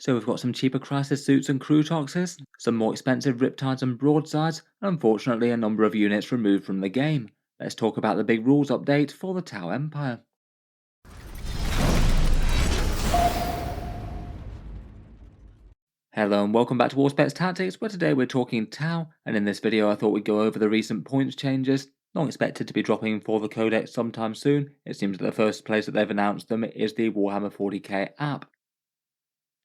So we've got some cheaper crisis suits and Kroot Characters, some more expensive riptides and broadsides, and unfortunately a number of units removed from the game. Let's talk about the big rules update for the Tau Empire. Hello and welcome back to Auspex Tactics, where today we're talking Tau, and in this video I thought we'd go over the recent points changes. Not expected to be dropping for the codex sometime soon. It seems that the first place that they've announced them is the Warhammer 40k app.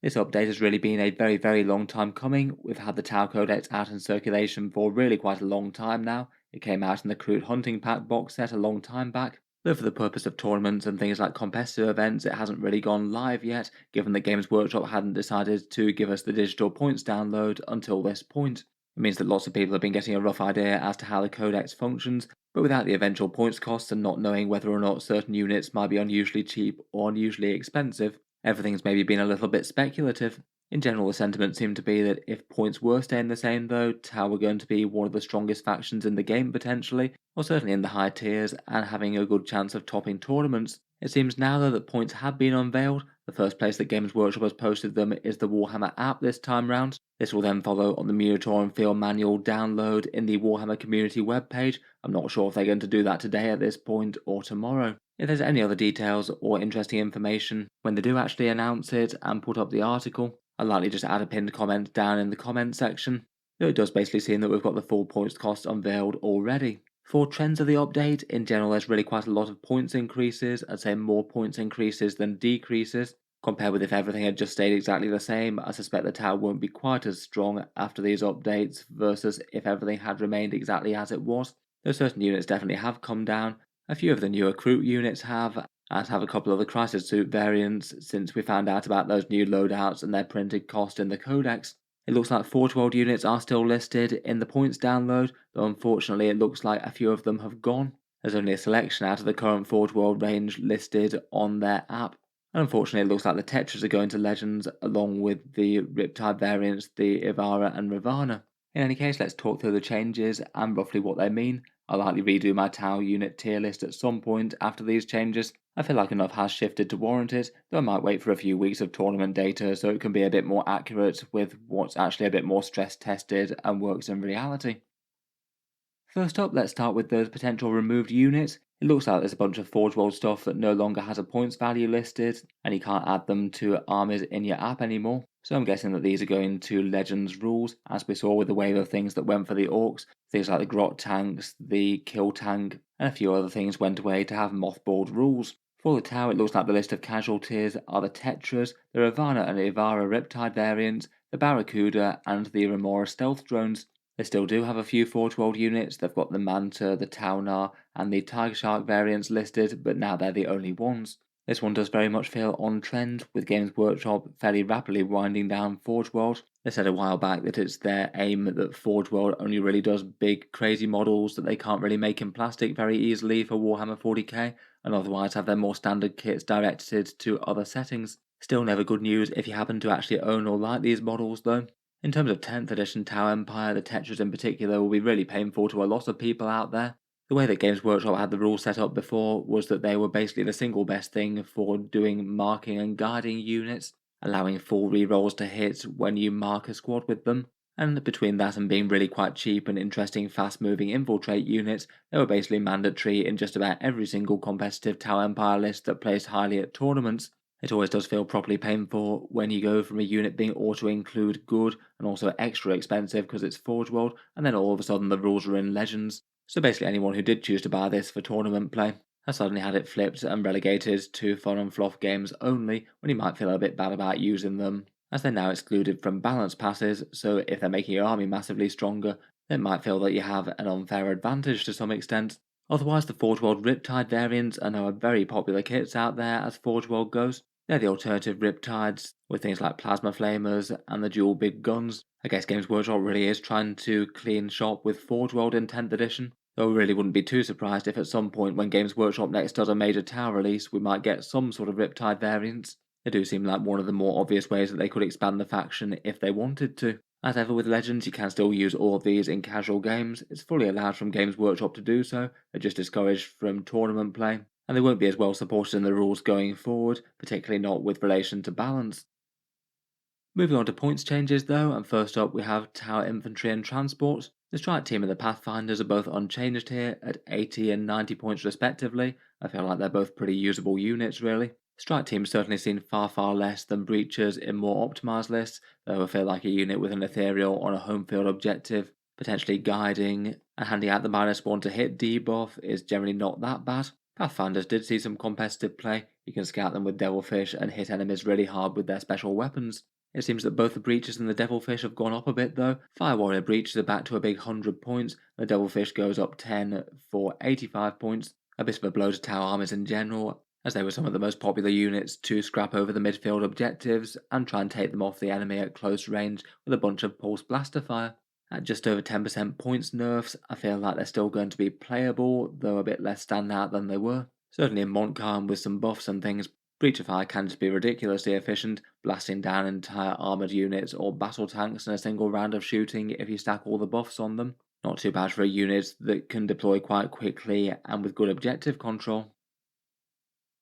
This update has really been a very long time coming. We've had the Tau Codex out in circulation for really quite a long time now. It came out in the Kroot Hunting Pack box set a long time back, though for the purpose of tournaments and things like competitive events it hasn't really gone live yet, given that Games Workshop hadn't decided to give us the digital points download until this point. It means that lots of people have been getting a rough idea as to how the codex functions, but without the eventual points costs and not knowing whether or not certain units might be unusually cheap or unusually expensive, everything's maybe been a little bit speculative. In general, the sentiment seemed to be that if points were staying the same though, Tau were going to be one of the strongest factions in the game potentially, or certainly in the high tiers, and having a good chance of topping tournaments. It seems now though that points have been unveiled. The first place that Games Workshop has posted them is the Warhammer app this time round. This will then follow on the Minotaur and Field manual download in the Warhammer community webpage. I'm not sure if they're going to do that today at this point or tomorrow. If there's any other details or interesting information when they do actually announce it and put up the article, I'll likely just add a pinned comment down in the comment section. Though it does basically seem that we've got the full points cost unveiled already. For trends of the update, in general there's really quite a lot of points increases. I'd say more points increases than decreases. Compared with if everything had just stayed exactly the same, I suspect the Tau won't be quite as strong after these updates versus if everything had remained exactly as it was. Though certain units definitely have come down. A few of the newer Kroot units have, as have a couple of the crisis suit variants since we found out about those new loadouts and their printed cost in the codex. It looks like Forge World units are still listed in the points download, though unfortunately it looks like a few of them have gone. There's only a selection out of the current Forge World range listed on their app. And unfortunately it looks like the Tetras are going to Legends along with the Riptide variants, the Ivara and Ravana. In any case, let's talk through the changes and roughly what they mean. I'll likely redo my Tau unit tier list at some point after these changes. I feel like enough has shifted to warrant it, though I might wait for a few weeks of tournament data so it can be a bit more accurate with what's actually a bit more stress tested and works in reality. First up, let's start with those potential removed units. It looks like there's a bunch of Forge World stuff that no longer has a points value listed, and you can't add them to armies in your app anymore. So I'm guessing that these are going to Legends rules, as we saw with the wave of things that went for the Orcs. Things like the Grot tanks, the Kill tank, and a few other things went away to have mothballed rules. For the Tau, it looks like the list of casualties are the Tetras, the Ravana and Ivara Riptide variants, the Barracuda, and the Remora stealth drones. They still do have a few Forge World units. They've got the Manta, the Taunar, and the Tiger Shark variants listed, but now they're the only ones. This one does very much feel on trend, with Games Workshop fairly rapidly winding down Forge World. They said a while back that it's their aim that Forge World only really does big, crazy models that they can't really make in plastic very easily for Warhammer 40k, and otherwise have their more standard kits directed to other settings. Still never good news if you happen to actually own or like these models though. In terms of 10th edition Tau Empire, the Tetras in particular will be really painful to a lot of people out there. The way that Games Workshop had the rules set up before was that they were basically the single best thing for doing marking and guiding units, allowing full rerolls to hit when you mark a squad with them. And between that and being really quite cheap and interesting fast moving infiltrate units, they were basically mandatory in just about every single competitive Tau Empire list that placed highly at tournaments. It always does feel properly painful when you go from a unit being auto-include good and also extra expensive because it's Forge World, and then all of a sudden the rules are in Legends. So basically anyone who did choose to buy this for tournament play has suddenly had it flipped and relegated to fun and fluff games only when you might feel a bit bad about using them, as they're now excluded from balance passes, so if they're making your army massively stronger, it might feel that you have an unfair advantage to some extent. Otherwise, the Forge World Riptide variants are now very popular kits out there as Forge World goes. They're the alternative Riptides, with things like Plasma Flamers and the dual big guns. I guess Games Workshop really is trying to clean shop with Forge World in 10th edition, though I really wouldn't be too surprised if at some point when Games Workshop next does a major Tau release we might get some sort of Riptide variants. They do seem like one of the more obvious ways that they could expand the faction if they wanted to. As ever with Legends, you can still use all of these in casual games. It's fully allowed from Games Workshop to do so, they're just discouraged from tournament play, and they won't be as well supported in the rules going forward, particularly not with relation to balance. Moving on to points changes though, and first up we have Tower Infantry and Transports. The Strike Team and the Pathfinders are both unchanged here at 80 and 90 points respectively. I feel like they're both pretty usable units really. Strike Team's certainly seen far less than Breachers in more optimised lists, though I feel like a unit with an Ethereal on a home field objective, potentially guiding and handing out the -1 to hit debuff is generally not that bad. Pathfinders did see some competitive play. You can scout them with Devilfish and hit enemies really hard with their special weapons. It seems that both the Breaches and the Devilfish have gone up a bit though. Fire Warrior Breaches are back to a big 100 points, the Devilfish goes up 10 for 85 points, a bit of a blow to Tower Armies in general, as they were some of the most popular units to scrap over the midfield objectives and try and take them off the enemy at close range with a bunch of Pulse Blaster fire. At just over 10% points nerfs, I feel like they're still going to be playable, though a bit less standout than they were. Certainly in Montcalm with some buffs and things, Breach of Fire can just be ridiculously efficient, blasting down entire armoured units or battle tanks in a single round of shooting if you stack all the buffs on them. Not too bad for a unit that can deploy quite quickly and with good objective control.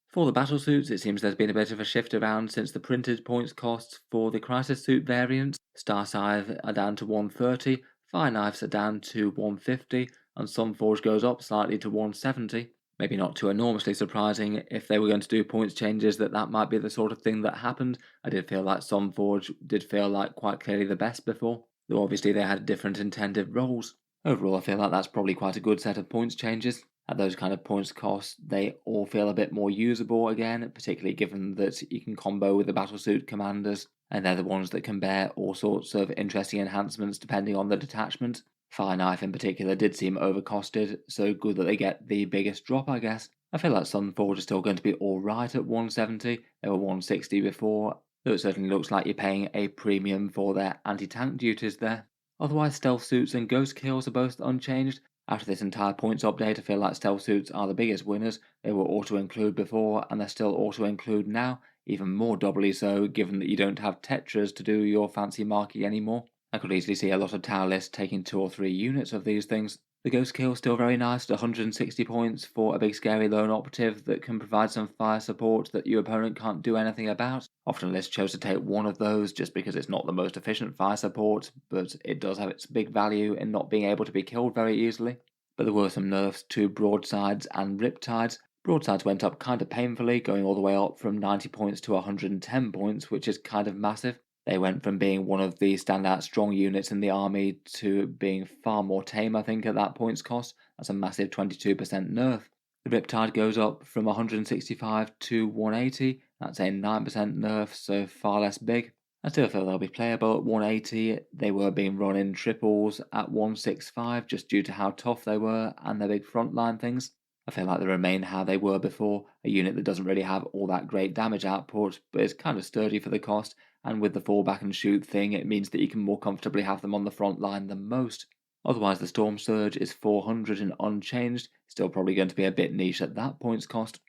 For the Battlesuits, it seems there's been a bit of a shift around since the printed points costs for the Crisis Suit variants. Star Scythe are down to 130, Fire Knives are down to 150, and Sunforge goes up slightly to 170. Maybe not too enormously surprising. If they were going to do points changes, that might be the sort of thing that happened. I did feel like Sunforge did feel like quite clearly the best before, though obviously they had different intended roles. Overall, I feel like that's probably quite a good set of points changes. At those kind of points costs, they all feel a bit more usable again, particularly given that you can combo with the Battlesuit commanders, and they're the ones that can bear all sorts of interesting enhancements depending on the detachment. Fire Knife in particular did seem overcosted, so good that they get the biggest drop, I guess. I feel like Sunforge is still going to be alright at 170, they were 160 before, though it certainly looks like you're paying a premium for their anti-tank duties there. Otherwise, Stealth Suits and Ghost Kills are both unchanged. After this entire points update, I feel like Stealth Suits are the biggest winners. They were auto-include before, and they're still auto-include now, even more doubly so, given that you don't have Tetras to do your fancy marking anymore. I could easily see a lot of tower lists taking 2 or 3 units of these things. The Ghost Kill is still very nice at 160 points for a big scary lone operative that can provide some fire support that your opponent can't do anything about. Often lists chose to take one of those just because it's not the most efficient fire support, but it does have its big value in not being able to be killed very easily. But there were some nerfs to broadsides and riptides. Broadsides went up kind of painfully, going all the way up from 90 points to 110 points, which is kind of massive. They went from being one of the standout strong units in the army to being far more tame, I think, at that points cost. That's a massive 22% nerf. The Riptide goes up from 165 to 180. That's a 9% nerf, so far less big. I still feel they'll be playable at 180. They were being run in triples at 165 just due to how tough they were and their big frontline things. I feel like they remain how they were before, a unit that doesn't really have all that great damage output, but is kind of sturdy for the cost, and with the fall back and shoot thing, it means that you can more comfortably have them on the front line than most. Otherwise, the Storm Surge is 400 and unchanged, still probably going to be a bit niche at that points cost.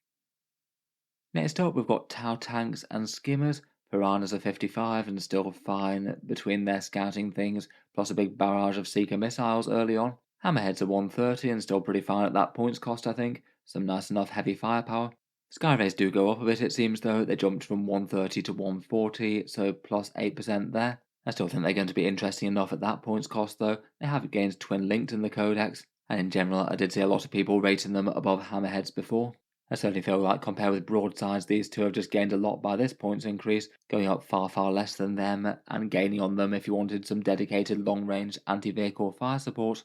Next up, we've got Tau Tanks and Skimmers. Piranhas are 55 and still fine between their scouting things, plus a big barrage of Seeker missiles early on. Hammerheads are 130 and still pretty fine at that points cost, I think. Some nice enough heavy firepower. Skyrays do go up a bit, it seems, though. They jumped from 130 to 140, so plus 8% there. I still think they're going to be interesting enough at that points cost, though. They have gained twin linked in the codex, and in general, I did see a lot of people rating them above Hammerheads before. I certainly feel like compared with broadsides, these two have just gained a lot by this points increase, going up far less than them, and gaining on them if you wanted some dedicated long-range anti-vehicle fire support.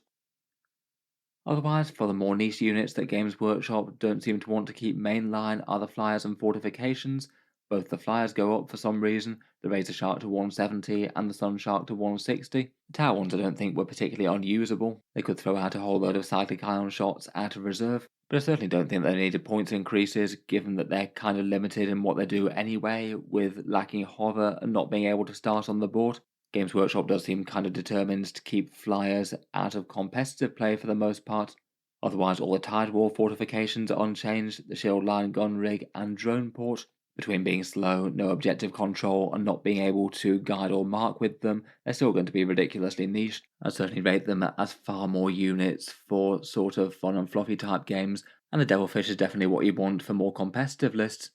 Otherwise, for the more niche units that Games Workshop don't seem to want to keep mainline are the Flyers and Fortifications. Both the Flyers go up for some reason, the Razor Shark to 170 and the Sun Shark to 160. The Tower ones I don't think were particularly unusable. They could throw out a whole load of cyclic ion shots out of reserve, but I certainly don't think they needed points increases given that they're kind of limited in what they do anyway, with lacking hover and not being able to start on the board. Games Workshop does seem kind of determined to keep Flyers out of competitive play for the most part. Otherwise, all the Tide Wall fortifications are unchanged, the shield line, gun rig, and drone port. Between being slow, no objective control, and not being able to guide or mark with them, they're still going to be ridiculously niche. I'd certainly rate them as far more units for sort of fun and fluffy type games, and the Devilfish is definitely what you want for more competitive lists.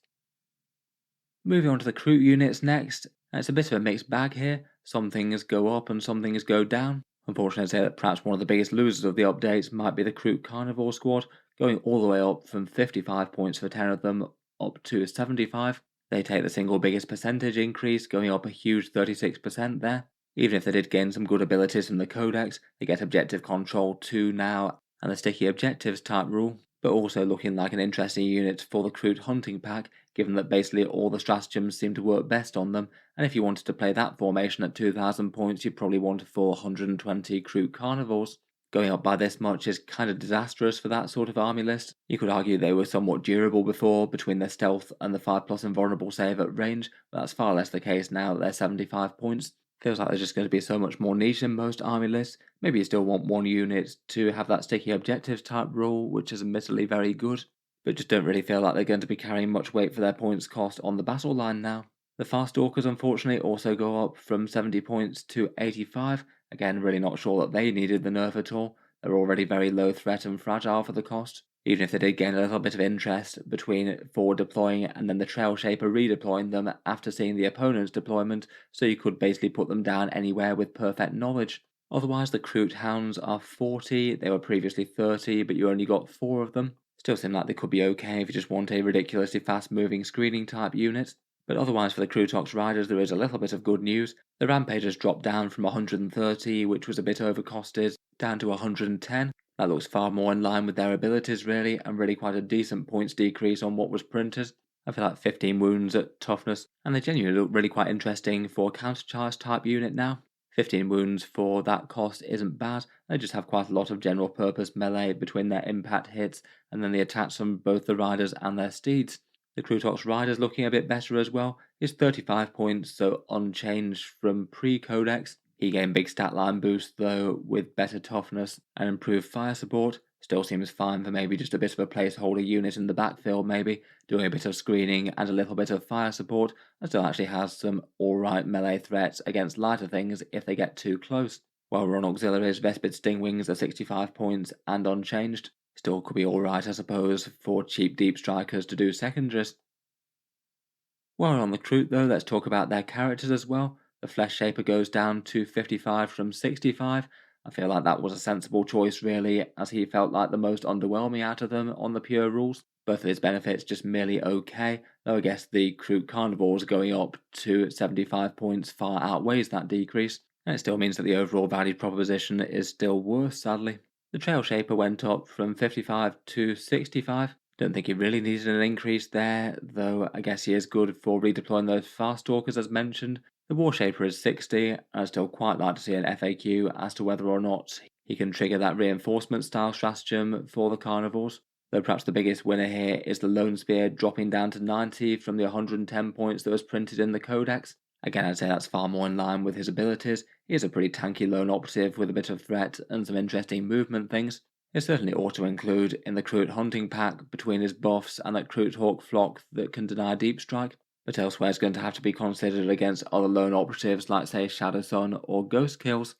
Moving on to the Kroot units next, and it's a bit of a mixed bag here. Some things go up and some things go down. Unfortunately, I'd say that perhaps one of the biggest losers of the updates might be the Kroot Carnivore squad, going all the way up from 55 points for 10 of them up to 75. They take the single biggest percentage increase, going up a huge 36% there. Even if they did gain some good abilities from the Codex, they get Objective Control 2 now, and the Sticky Objectives type rule, but also looking like an interesting unit for the Kroot Hunting Pack, given that basically all the stratagems seem to work best on them, and if you wanted to play that formation at 2000 points, you'd probably want 420 Kroot Carnivores. Going up by this much is kind of disastrous for that sort of army list. You could argue they were somewhat durable before, between their stealth and the 5+ invulnerable save at range, but that's far less the case now that they're 75 points. Feels like there's just going to be so much more niche in most army lists. Maybe you still want one unit to have that sticky objectives type rule, which is admittedly very good, but just don't really feel like they're going to be carrying much weight for their points cost on the battle line now. The Fast Stalkers unfortunately also go up from 70 points to 85. Again, really not sure that they needed the nerf at all. They're already very low threat and fragile for the cost. Even if they did gain a little bit of interest between forward deploying and then the Trail Shaper redeploying them after seeing the opponent's deployment, so you could basically put them down anywhere with perfect knowledge. Otherwise, the Kroot Hounds are 40, they were previously 30, but you only got 4 of them. Still seem like they could be okay if you just want a ridiculously fast moving screening type unit. But otherwise for the Kroot Riders there is a little bit of good news. The Rampagers dropped down from 130, which was a bit overcosted, down to 110. That looks far more in line with their abilities really, and really quite a decent points decrease on what was printed. I feel like 15 wounds at toughness, and they genuinely look really quite interesting for a countercharge type unit now. 15 wounds for that cost isn't bad, they just have quite a lot of general purpose melee between their impact hits and then the attacks from both the riders and their steeds. The Kroot Riders looking a bit better as well, is 35 points, so unchanged from pre-Codex. He gained big stat line boost though, with better toughness and improved fire support. Still seems fine for maybe just a bit of a placeholder unit in the backfield maybe, doing a bit of screening and a little bit of fire support, and still actually has some alright melee threats against lighter things if they get too close. While we're on auxiliaries, Vespid Stingwings are 65 points and unchanged. Still could be alright I suppose for cheap deep strikers to do secondaries. While we're on the Kroot though, let's talk about their characters as well. The Flesh Shaper goes down to 55 from 65. I feel like that was a sensible choice really, as he felt like the most underwhelming out of them on the pure rules. Both of his benefits just merely okay, though I guess the Kroot Carnivores going up to 75 points far outweighs that decrease, and it still means that the overall value proposition is still worse sadly. The Trail Shaper went up from 55 to 65. Don't think he really needed an increase there, though I guess he is good for redeploying those Fast Stalkers as mentioned. The War Shaper is 60, and I'd still quite like to see an FAQ as to whether or not he can trigger that reinforcement style stratagem for the Carnivores. Though perhaps the biggest winner here is the Lone Spear dropping down to 90 from the 110 points that was printed in the Codex. Again, I'd say that's far more in line with his abilities. He is a pretty tanky lone operative with a bit of threat and some interesting movement things. It certainly ought to include in the Kroot Hunting Pack between his buffs and that Kroot Hawk flock that can deny deep strike, but elsewhere is going to have to be considered against other lone operatives like say Shadow Sun or Ghost Kills.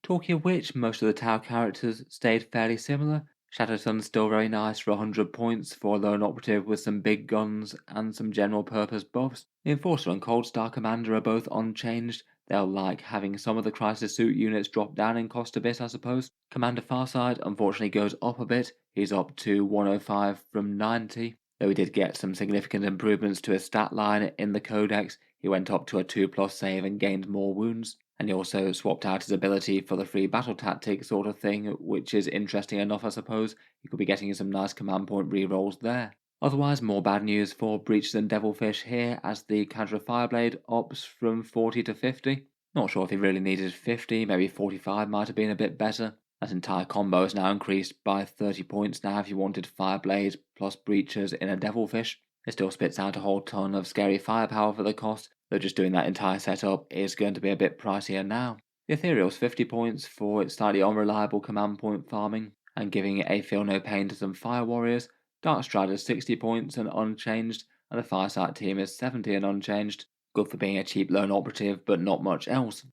Talking of which, most of the Tau characters stayed fairly similar. Shadow Sun's still very nice for 100 points for a lone operative with some big guns and some general purpose buffs. The Enforcer and Cold Star Commander are both unchanged. They'll like having some of the Crisis Suit units drop down in cost a bit I suppose. Commander Farside unfortunately goes up a bit. He's up to 105 from 90. Though he did get some significant improvements to his stat line in the Codex. He went up to a 2+ save and gained more wounds. And he also swapped out his ability for the free battle tactic sort of thing, which is interesting enough I suppose. He could be getting some nice command point rerolls there. Otherwise, more bad news for Breaches and Devilfish here as the Cadra Fireblade ups from 40 to 50. Not sure if he really needed 50, maybe 45 might have been a bit better. That entire combo is now increased by 30 points now if you wanted Fireblade plus Breaches in a Devilfish. It still spits out a whole ton of scary firepower for the cost, though just doing that entire setup is going to be a bit pricier now. The Ethereal's 50 points for its slightly unreliable command point farming and giving a feel no pain to some Fire Warriors. Darkstrider's 60 points and unchanged, and the Firesight team is 70 and unchanged. Good for being a cheap lone operative, but not much else.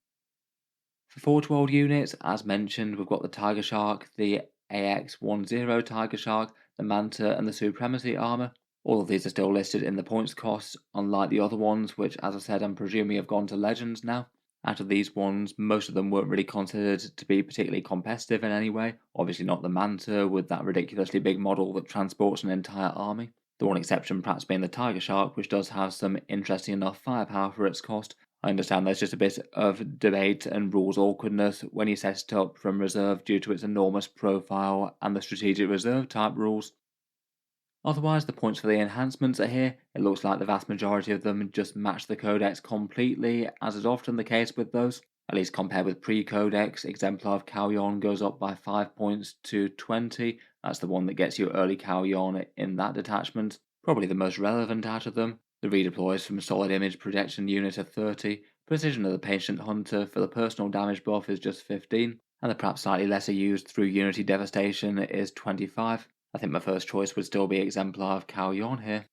For Forge World units, as mentioned, we've got the Tiger Shark, the AX-10 Tiger Shark, the Manta and the Supremacy armor. All of these are still listed in the points cost, unlike the other ones, which, as I said, I'm presuming have gone to Legends now. Out of these ones, most of them weren't really considered to be particularly competitive in any way. Obviously, not the Manta, with that ridiculously big model that transports an entire army. The one exception perhaps being the Tiger Shark, which does have some interesting enough firepower for its cost. I understand there's just a bit of debate and rules awkwardness when you set it up from reserve due to its enormous profile and the strategic reserve type rules. Otherwise, the points for the enhancements are here. It looks like the vast majority of them just match the codex completely, as is often the case with those. At least compared with pre-codex, Exemplar of Calyon goes up by 5 points to 20. That's the one that gets you early Calyon in that detachment. Probably the most relevant out of them. The redeploys from Solid Image Projection Unit are 30. Precision of the Patient Hunter for the personal damage buff is just 15. And the perhaps slightly lesser used through Unity Devastation is 25. I think my first choice would still be Exemplar of Calyon here.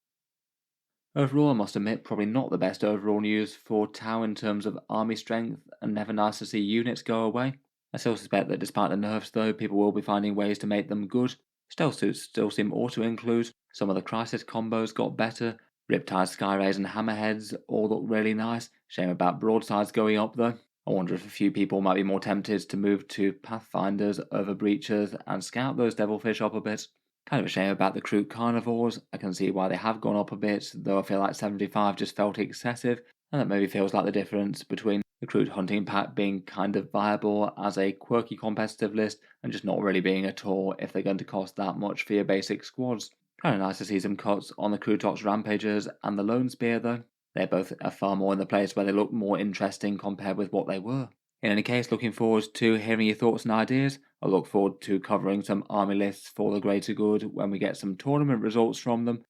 Overall, I must admit, probably not the best overall news for Tau in terms of army strength, and never nice to see units go away. I still suspect that despite the nerfs though, people will be finding ways to make them good. Stealth suits still seem auto-include, some of the crisis combos got better, Riptide, Skyrays and Hammerheads all look really nice, shame about broadsides going up though. I wonder if a few people might be more tempted to move to Pathfinders over Breachers and scout those Devilfish up a bit. Kind of a shame about the Kroot Carnivores. I can see why they have gone up a bit, though I feel like 75 just felt excessive, and that maybe feels like the difference between the Kroot hunting pack being kind of viable as a quirky competitive list and just not really being at all if they're going to cost that much for your basic squads. Kind of nice to see some cuts on the Krootox Rampagers and the Lone Spear though. They both are far more in the place where they look more interesting compared with what they were. In any case, looking forward to hearing your thoughts and ideas. I look forward to covering some army lists for the greater good when we get some tournament results from them.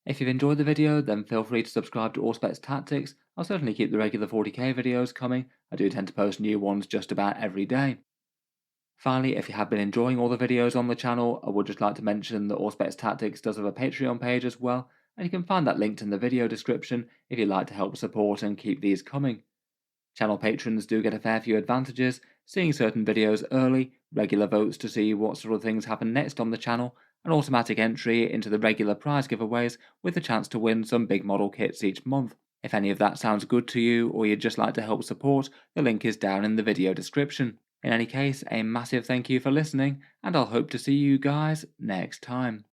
If you've enjoyed the video, then feel free to subscribe to Auspex Tactics. I'll certainly keep the regular 40k videos coming. I do tend to post new ones just about every day. Finally, if you have been enjoying all the videos on the channel, I would just like to mention that Auspex Tactics does have a Patreon page as well, and you can find that linked in the video description if you'd like to help support and keep these coming. Channel patrons do get a fair few advantages, seeing certain videos early, regular votes to see what sort of things happen next on the channel, and automatic entry into the regular prize giveaways with the chance to win some big model kits each month. If any of that sounds good to you or you'd just like to help support, the link is down in the video description. In any case, a massive thank you for listening, and I'll hope to see you guys next time.